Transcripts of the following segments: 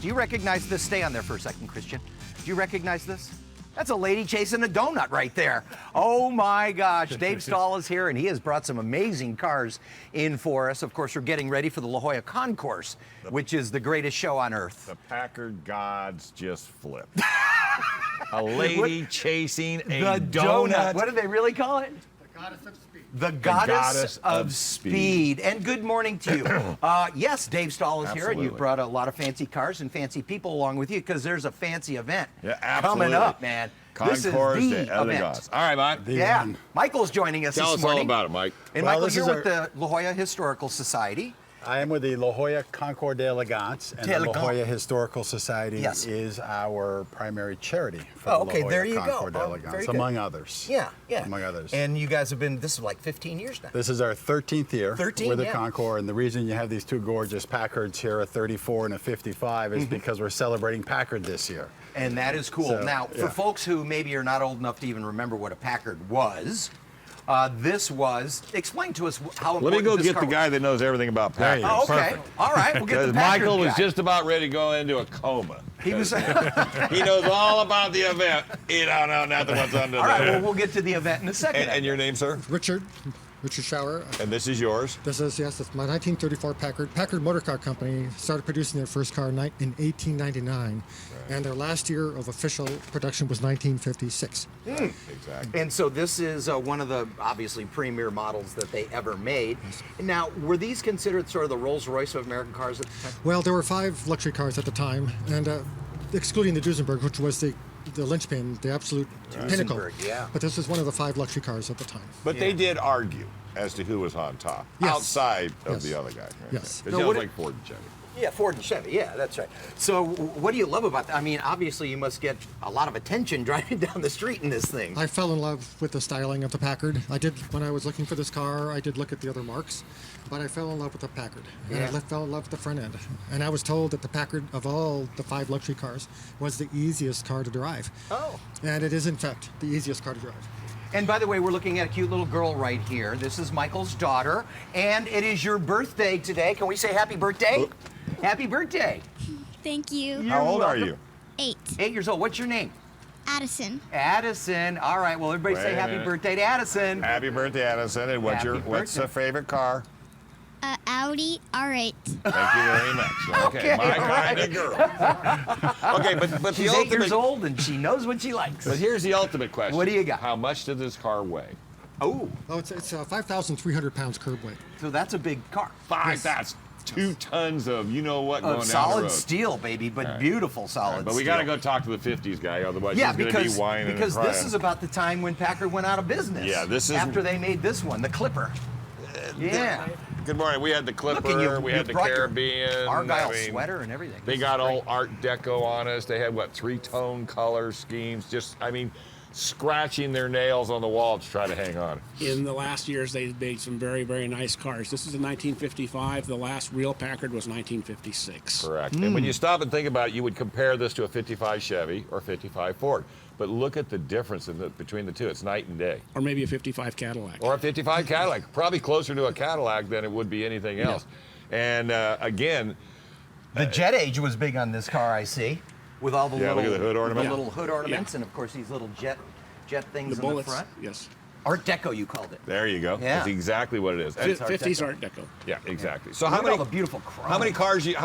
Do you recognize this? Stay on there for a second, Christian. Do you recognize this? That's a lady chasing a donut right there. Oh my gosh, Dave Stahl is here and he has brought some amazing cars in for us. Of course, we're getting ready for the La Jolla Concours, which is the greatest show on earth. The Packard gods just flipped. A lady chasing a donut. What do they really call it? The goddess of speed. The goddess of speed. And good morning to you. Yes, Dave Stahl is here, and you've brought a lot of fancy cars and fancy people along with you because there's a fancy event coming up, man. Concours this is the event. All right, Mike. Yeah, Michael's joining us Tell this us morning. all about it, Mike. And Well, Michael, you're with our- the La Jolla Historical Society. I am with the La Jolla Concours d'Elegance, and the La Jolla Historical Society Yes. is our primary charity for Oh, the okay, La there Jolla you go. Concours Oh, d'Elegance, very good. among others. Yeah. Among others. And you guys have been, this is like 15 years now. This is our 13th year 13, with the yeah. Concours, and the reason you have these two gorgeous Packards here, a 34 and a 55, is because we're celebrating Packard this year. And that is cool. So, now, for yeah. folks who maybe are not old enough to even remember what a Packard was, explain to us how important Let me go this get car the was. guy that knows everything about There you Packard. go. Oh, okay. Perfect. All right, we'll get the Because Packard Michael was guy. just about ready to go into a coma. He was. He knows all about the event. He don't know nothing what's under All right, there. well, we'll get to the event in a second. And your name, sir? Richard Schauer. And this is yours? This is, yes, it's my 1934 Packard. Packard Motor Car Company started producing their first car in 1899, and their last year of official production was 1956. Exactly. And so this is one of the obviously premier models that they ever made. Now, were these considered sort of the Rolls Royce of American cars at the time? Well, there were 5 luxury cars at the time, and excluding the Duesenberg, which was the linchpin, the absolute pinnacle. Duesenberg, yeah. But this was one of the 5 luxury cars at the time. But they did argue as to who was on top, Yes. outside of Yes. the other guy. Right? Yes. It Now, sounds what- like Ford and Chevy. Yeah, Ford and Chevy. Yeah, that's right. So, what do you love about that? I mean, obviously, you must get a lot of attention driving down the street in this thing. I fell in love with the styling of the Packard. I did, when I was looking for this car, I did look at the other marks, but I fell in love with the Packard. And Yeah. I fell in love with the front end. And I was told that the Packard, of all the 5 luxury cars, was the easiest car to drive. Oh. And it is, in fact, the easiest car to drive. And by the way, we're looking at a cute little girl right here. This is Michael's daughter, and it is your birthday today. Can we say happy birthday? Happy birthday. Thank you. How old are welcome. you? 8. 8 years old. What's your name? Addison. Addison. All right, well, everybody say Wait a happy minute. birthday to Addison. Happy birthday, Addison. And what's Happy what's birthday. the favorite car? Audi R8. Thank you very much. Okay, my all right. kind of girl. Okay, but the She's 8 years ultimate. old, and she knows what she likes. But here's the ultimate question. What do you got? How much did this car weigh? Oh, Oh, it's 5,300 pounds curb weight. so that's a big car. That's 2 tons of you know what going Of down the solid road. steel, baby, but beautiful solid But we steel. got to go talk to the 50s guy, otherwise Yeah, he's going to because be whining because and this crying. is about the time when Packard went out of business. Yeah, this is- after they made this one, the Clipper. Yeah. Good morning. We had the Clipper, Look, and you we had the brought your Caribbean. Argyle I mean, sweater and everything. They This got is great. all Art Deco on us. They had, what, 3-tone color schemes. Just, I mean, scratching their nails on the wall to try to hang on. In the last years, they made some very, very nice cars. This is a 1955. The last real Packard was 1956. Correct. And when you stop and think about it, you would compare this to a 55 Chevy or 55 Ford. But look at the difference between the two. It's night and day. Or maybe a 55 Cadillac. Or a 55 Cadillac. Probably closer to a Cadillac than it would be anything else. And again, The Jet Age was big on this car, I see, with all the Yeah, little look at the hood ornament. the little hood ornaments, Yeah. and of course these little jet things the in bullets. the front. Yes. Art Deco, you called it. there you go. Yeah. That's exactly what it is. And- 50s Art Deco. yeah, exactly. So Look how at many all the beautiful chrome. how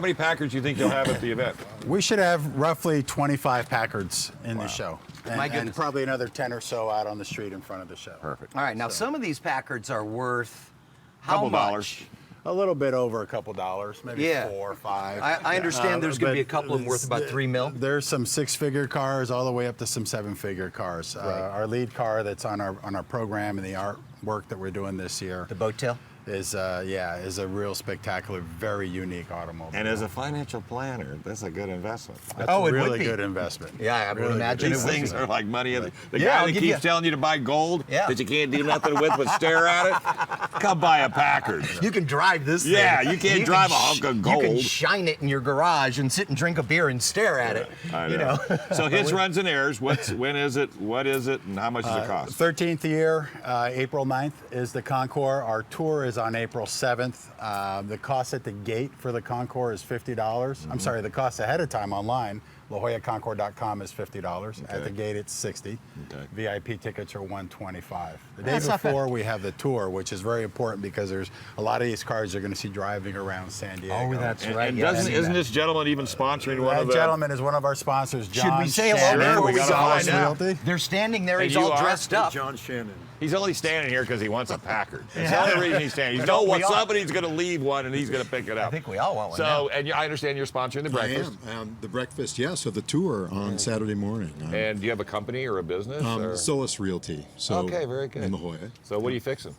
many Packards do you think you'll have at the event? We should have roughly 25 Packards in the show. My And goodness. probably another 10 or so out on the street in front of the show. Perfect. All right, now some of these Packards are worth how Couple much? dollars. A little bit over a couple dollars, maybe Yeah. 4 or 5. I understand there's going to be a but couple of them worth about $3 million. There's some 6-figure cars all the way up to some 7-figure cars. Our lead car that's on our program and the artwork that we're doing this year The boat tail. is a real spectacular, very unique automobile. And as a financial planner, that's a good investment. That's Oh, a it would really be. good investment. Yeah, I would Really imagine good. These it would things be. are like money. The Yeah, guy I'll that give keeps you- telling you to buy gold Yeah. that you can't do nothing with but stare at it, come buy a Packard. You can drive this thing. Yeah, you can't drive a hunk of You can gold. shine it in your garage and sit and drink a beer and stare at it. I You know. So hits, runs, and airs. When is it? What is it? And how much does it cost? 13th year, April 9th is the Concours. Our tour is is on April 7th. The cost at the gate for the Concours is $50. I'm sorry, the cost ahead of time online, LaJollaConcours.com is $50. At the gate, it's $60. Okay. VIP tickets are $125. The day That's not bad. before, we have the tour, which is very important because there's a lot of these cars you're going to see driving around San Diego. Oh, that's right. And yes. isn't this gentleman even sponsoring one of That the? gentleman is one of our sponsors, John Should we say hello Shannon. before we we gotta go? find out. Realty. They're standing there. And He's you all are? dressed up. John Shannon. He's only standing here because he wants a Packard. That's the only reason he's standing. He's know we what all- somebody's going to leave one and he's going to pick it up. I think we all want one. So, and I understand you're sponsoring the breakfast. I am. The breakfast, yeah. So the tour on Saturday morning. And do you have a company or a business? or? Solus Realty. So Okay, very good. In La Jolla. So what are you fixing?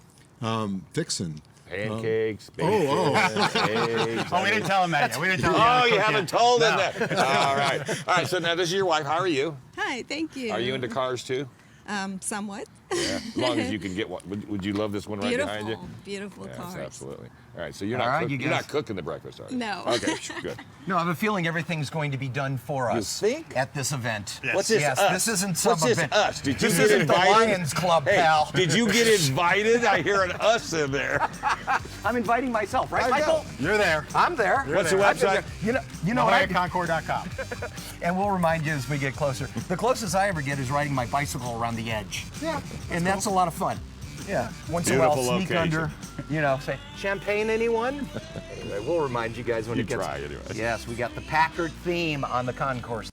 Fixin'. Pancakes, Oh, oh. eggs. Oh, we didn't tell him that yet. We didn't tell him Oh, yet. you haven't told him that. All right. All right. So now this is your wife. How are you? Hi, thank you. Are you into cars too? Somewhat. Yeah. As long as you can get one. Would you love this one right Beautiful, behind you? beautiful Yes, cars. absolutely. All right. So you're All not right, you're you not guys- cooking the breakfast, are you? No. Okay. Good. No, I have a feeling everything's going to be done for You us think? at this event. What's this Yes, us? this isn't some What's this event. us? Did you This get isn't the invited? Lions Club, Hey, pal. did you get invited? I hear an us in there. I'm inviting myself, right, I know. Michael? You're there. I'm there. What's the there. I've been website? there. You know what I do? LaJollaConcours.com. And we'll remind you as we get closer. The closest I ever get is riding my bicycle around the edge. Yeah. And that's a lot of fun. Yeah. Once in a while, Beautiful sneak location. under, say, champagne, anyone? Anyway, we'll remind you guys when You it gets. try anyway. Yes, we got the Packard theme on the concourse.